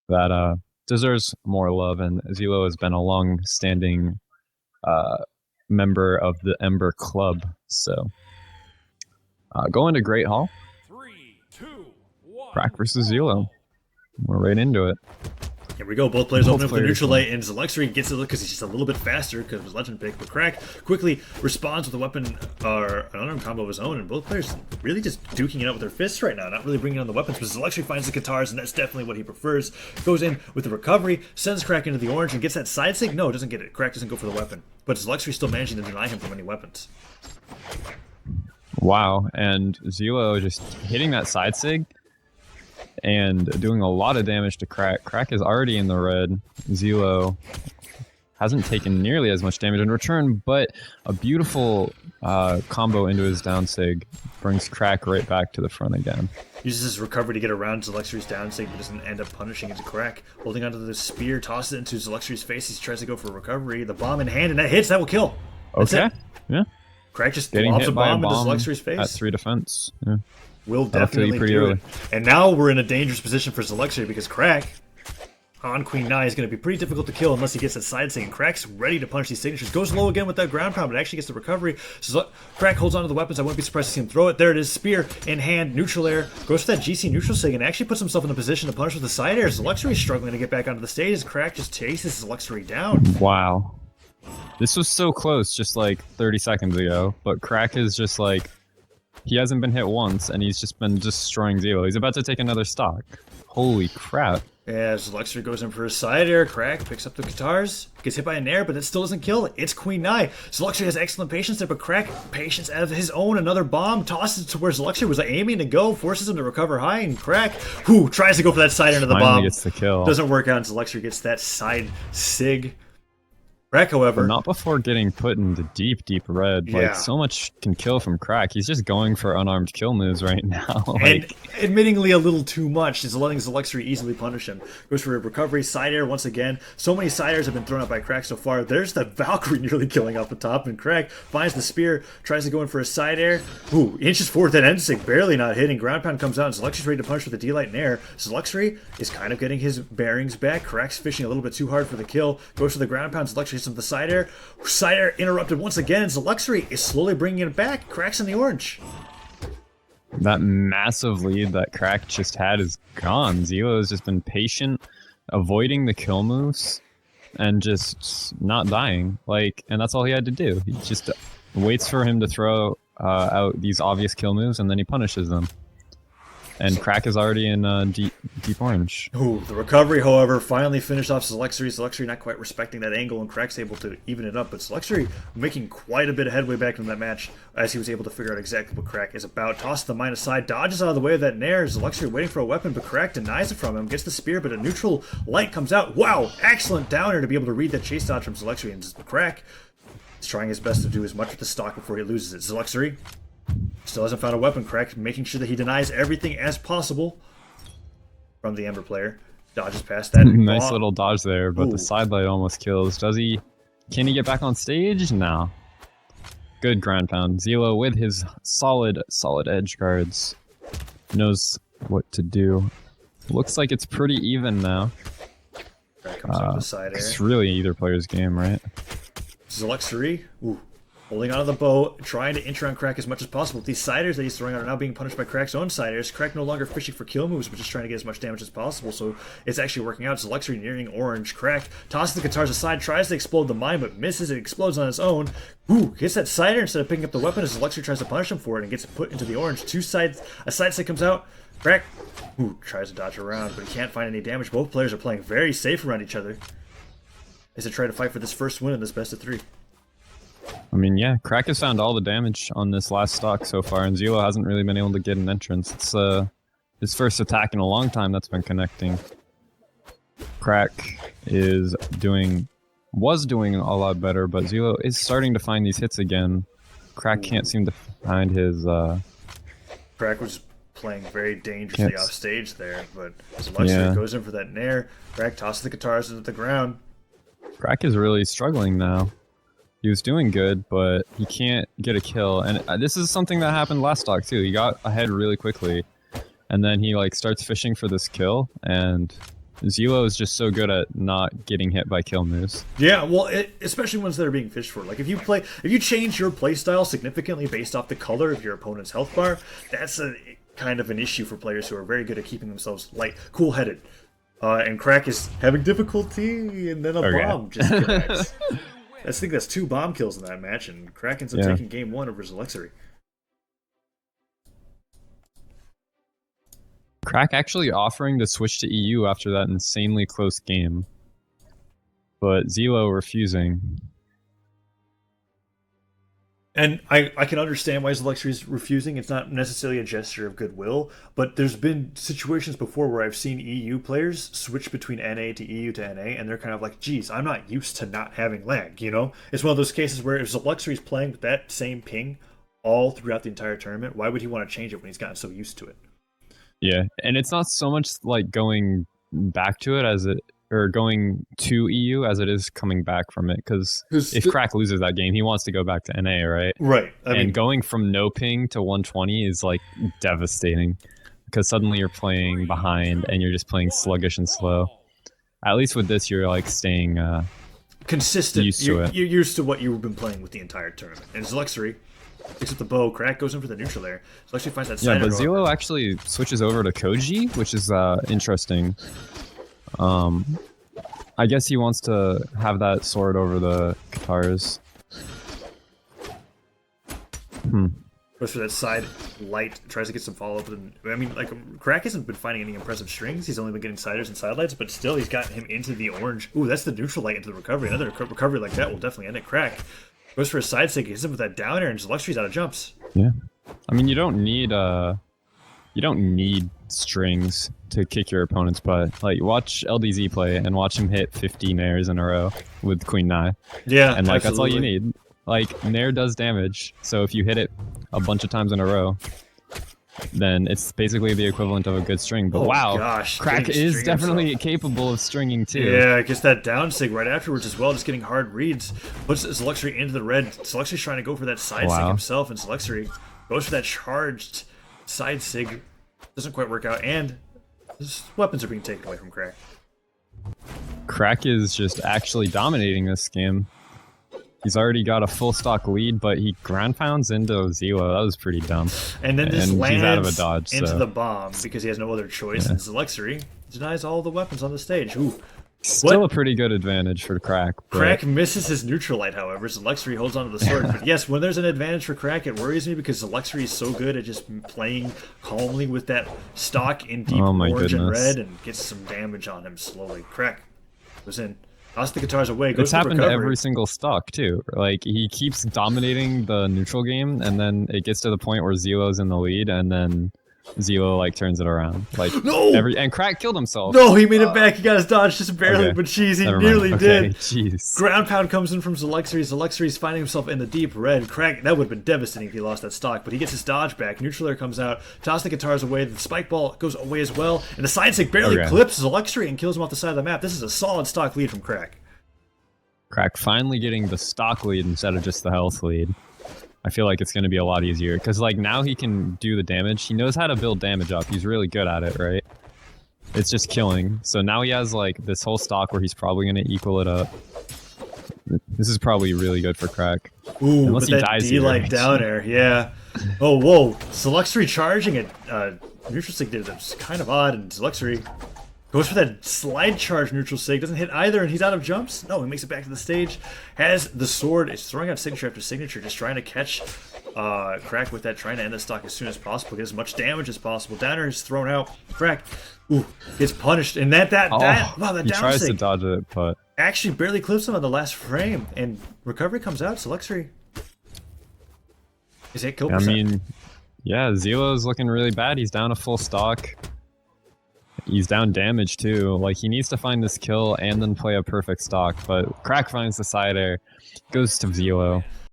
that deserves more love, and Zelo has been a long-standing uh, member of the Ember Club. So, going to Great Hall, Three, two, one. cRacK versus Zelo. We're right into it. Here we go. Both players open up the players neutral light, and Zeloxory gets it because he's just a little bit faster because of his legend pick. But cRacK quickly responds with a weapon or an unarmed combo of his own, and both players really just duking it out with their fists right now, not really bringing on the weapons. But Zeloxory finds the guitars, and that's definitely what he prefers. Goes in with the recovery, sends cRacK into the orange, and gets that side sig. No, doesn't get it. cRacK doesn't go for the weapon, but Zeloxory still managing to deny him from any weapons. Wow, and Zelo just hitting that side sig and doing a lot of damage to cRacK. cRacK is already in the red. Zelo hasn't taken nearly as much damage in return, but a beautiful combo into his down sig brings cRacK right back to the front again. Uses his recovery to get around Zeloxory's down sig, but doesn't end up punishing into cRacK. Holding onto the spear, tosses it into Zeloxory's face. He tries to go for recovery. The bomb in hand, and that hits. That will kill. That's Okay, it. yeah. cRacK just Getting lobs hit a by a bomb into bomb Zeloxory's face. at 3 defense. Yeah. Will That'll kill you definitely pretty do early. it. And now we're in a dangerous position for Zeloxory because cRacK on Queen Nine is going to be pretty difficult to kill unless he gets that side sig. And cRacK's ready to punish these signatures. Goes low again with that ground pound, but actually gets the recovery. So cRacK holds onto the weapons. I wouldn't be surprised to see him throw it. There it is. Spear in hand. Neutral air. Goes for that GC neutral sig and actually puts himself in a position to punish with the side air. Zeloxory is struggling to get back onto the stage as cRacK just chases Zeloxory down. Wow. This was so close just like 30 seconds ago, but cRacK is just like, he hasn't been hit once, and he's just been destroying Zelo. He's about to take another stock. Holy crap. Yeah, Zeloxory goes in for his side air. cRacK picks up the guitars, gets hit by a nair, but that still doesn't kill. It's Queen Nine. Zeloxory has excellent patience there, but cRacK, patience out of his own. Another bomb tosses it to where Zeloxory was aiming to go, forces him to recover high, and cRacK, who tries to go for that side air into the Finally bomb. gets the kill. Doesn't work out, and Zeloxory gets that side sig. cRacK, however, Not before getting put into deep, deep red. Yeah. Like, so much can kill from cRacK. He's just going for unarmed kill moves right now. and Like, admittingly a little too much, is letting Zeloxory easily punish him. Goes for a recovery, side air once again. So many side airs have been thrown out by cRacK so far. There's the Valkyrie nearly killing off the top, and cRacK finds the spear, tries to go in for a side air. Ooh, inches forward that end sig, barely not hitting. Ground pound comes out, and Zeloxory's ready to punish with a D-Light and air. Zeloxory is kind of getting his bearings back. cRacK's fishing a little bit too hard for the kill. Goes for the ground pound, Zeloxory hits him with the side air. Side air interrupted once again, and Zeloxory is slowly bringing it back. cRacK's in the orange. that massive lead that cRacK just had is gone. Zelo has just been patient, avoiding the kill moves, and just not dying. Like, and that's all he had to do. He just waits for him to throw out these obvious kill moves, and then he punishes them. And cRacK is already in deep orange. Ooh, the recovery, however, finally finished off Zeloxory. Zeloxory not quite respecting that angle, and cRacK's able to even it up. But Zeloxory making quite a bit of headway back in that match as he was able to figure out exactly what cRacK is about. Tosses the minus side, dodges out of the way of that nair. Zeloxory waiting for a weapon, but cRacK denies it from him. Gets the spear, but a neutral light comes out. Wow, excellent downer to be able to read that chase dodge from Zeloxory. And cRacK is trying his best to do as much with the stock before he loses it. Zeloxory still hasn't found a weapon. cRacK making sure that he denies everything as possible from the Ember player. Dodges past that. Nice little dodge there, but Ooh. the side light almost kills. Does he? Can he get back on stage? No. Good ground pound. Zelo with his solid edge guards knows what to do. Looks like it's pretty even now. cRacK comes out with the side air. It's really either player's game, right? Zeloxory, ooh, holding onto the bow, trying to enter on cRacK as much as possible. These siders that he's throwing out are now being punished by cRacK's own siders. cRacK no longer fishing for kill moves, but just trying to get as much damage as possible, so it's actually working out. Zeloxory nearing orange. cRacK tosses the guitars aside, tries to explode the mine, but misses. It explodes on its own. Ooh, hits that sider instead of picking up the weapon as Zeloxory tries to punish him for it and gets it put into the orange. A side stick comes out. cRacK, ooh, tries to dodge around, but he can't find any damage. Both players are playing very safe around each other as they try to fight for this first win in this best of 3. I mean, yeah, cRacK has found all the damage on this last stock so far, and Zelo hasn't really been able to get an entrance. It's his first attack in a long time that's been connecting. cRacK was doing a lot better, but Zelo is starting to find these hits again. cRacK can't seem to find his cRacK was playing very dangerously Yes. off stage there, but Zeloxory goes in for that nair. cRacK tosses the guitars into the ground. cRacK is really struggling now. He was doing good, but he can't get a kill. And this is something that happened last stock too. He got ahead really quickly, and then he like starts fishing for this kill, and Zelo is just so good at not getting hit by kill moves. Yeah, well, especially ones that are being fished for. Like if you change your playstyle significantly based off the color of your opponent's health bar, that's a kind of an issue for players who are very good at keeping themselves light, cool-headed. And cRacK is having difficulty, and then a bomb just connects. I think that's 2 bomb kills in that match, and cRacK ends up taking game 1 over Zeloxory. cRacK actually offering to switch to EU after that insanely close game, but Zelo refusing. And I can understand why Zeloxory is refusing. It's not necessarily a gesture of goodwill, but there's been situations before where I've seen EU players switch between NA to EU to NA, and they're kind of like, geez, I'm not used to not having lag, you know? It's one of those cases where if Zeloxory is playing with that same ping all throughout the entire tournament, why would he want to change it when he's gotten so used to it? Yeah, and it's not so much like going back to it as it, or going to EU as it is coming back from it, because if cRacK loses that game, he wants to go back to NA, right? Right. I mean, going from no ping to 120 is like devastating, because suddenly you're playing behind and you're just playing sluggish and slow. At least with this, you're like staying consistent. Used to it. You're used to what you've been playing with the entire tournament. And Zeloxory picks up the bow. cRacK goes in for the neutral there. Zeloxory finds that side. Yeah, but Zelo actually switches over to Koji, which is interesting. I guess he wants to have that sword over the guitars. Goes for that side light, tries to get some follow-up. I mean, like, cRacK hasn't been finding any impressive strings. He's only been getting siders and sidelights, but still, he's got him into the orange. Ooh, that's the neutral light into the recovery. Another recovery like that will definitely end it. cRacK goes for a side sig, hits him with that down air, and Zeloxory's out of jumps. Yeah, I mean, you don't need strings to kick your opponent's butt. Like, watch LDZ play and watch him hit 50 nairs in a row with Queen Nai. Yeah, and like absolutely. That's all you need. Like, nair does damage, so if you hit it a bunch of times in a row, then it's basically the equivalent of a good string. But wow, gosh, cRacK is definitely capable of stringing too. Yeah, gets that down sig right afterwards as well, just getting hard reads. Puts Zeloxory into the red. Zeloxory's trying to go for that side sig himself, and Zeloxory goes for that charged side sig. Doesn't quite work out, and his weapons are being taken away from cRacK. cRacK is just actually dominating this game. He's already got a full stock lead, but he ground pounds into Zelo. That was pretty dumb. And then just lands he's out of a dodge, into the bomb because he has no other choice. And Zeloxory denies all the weapons on the stage. Ooh. Still a pretty good advantage for cRacK. cRacK misses his neutral light, however. Zeloxory holds onto the sword. But yes, when there's an advantage for cRacK, it worries me because Zeloxory is so good at just playing calmly with that stock in deep orange and red and gets some damage on him slowly. cRacK goes in. Toss the guitars away. Goes it's happened to every single stock too. Like, he keeps dominating the neutral game, and then it gets to the point where Zelo's in the lead, and then Zelo like turns it around. Like, and cRacK killed himself. No, he made it back. He got his dodge just barely, but jeez, he nearly did. Jeez. Ground pound comes in from Zeloxory. Zeloxory's finding himself in the deep red. cRacK, that would have been devastating if he lost that stock, but he gets his dodge back. Neutral air comes out. Toss the guitars away. The spike ball goes away as well, and the side stick barely clips Zeloxory and kills him off the side of the map. This is a solid stock lead from cRacK. cRacK finally getting the stock lead instead of just the health lead. I feel like it's going to be a lot easier, because like now he can do the damage. He knows how to build damage up. He's really good at it, right? It's just killing. So now he has like this whole stock where he's probably going to equal it up. This is probably really good for cRacK. Ooh, unless he dies here. D-like down air, yeah. Oh, whoa. Zeloxory charging it. Neutral sig did it. It's kind of odd, and Zeloxory goes for that slide charge neutral sig. Doesn't hit either, and he's out of jumps. No, he makes it back to the stage. Has the sword. Is throwing out signature after signature, just trying to catch cRacK with that, trying to end the stock as soon as possible, get as much damage as possible. Downer is thrown out. cRacK, gets punished, and that he tries to dodge it, but actually barely clips him on the last frame, and recovery comes out. Zeloxory is 8 kill percent. I mean, yeah, Zelo's looking really bad. He's down a full stock. He's down damage too. Like, he needs to find this kill and then play a perfect stock, but cRacK finds the side air, goes to Zelo.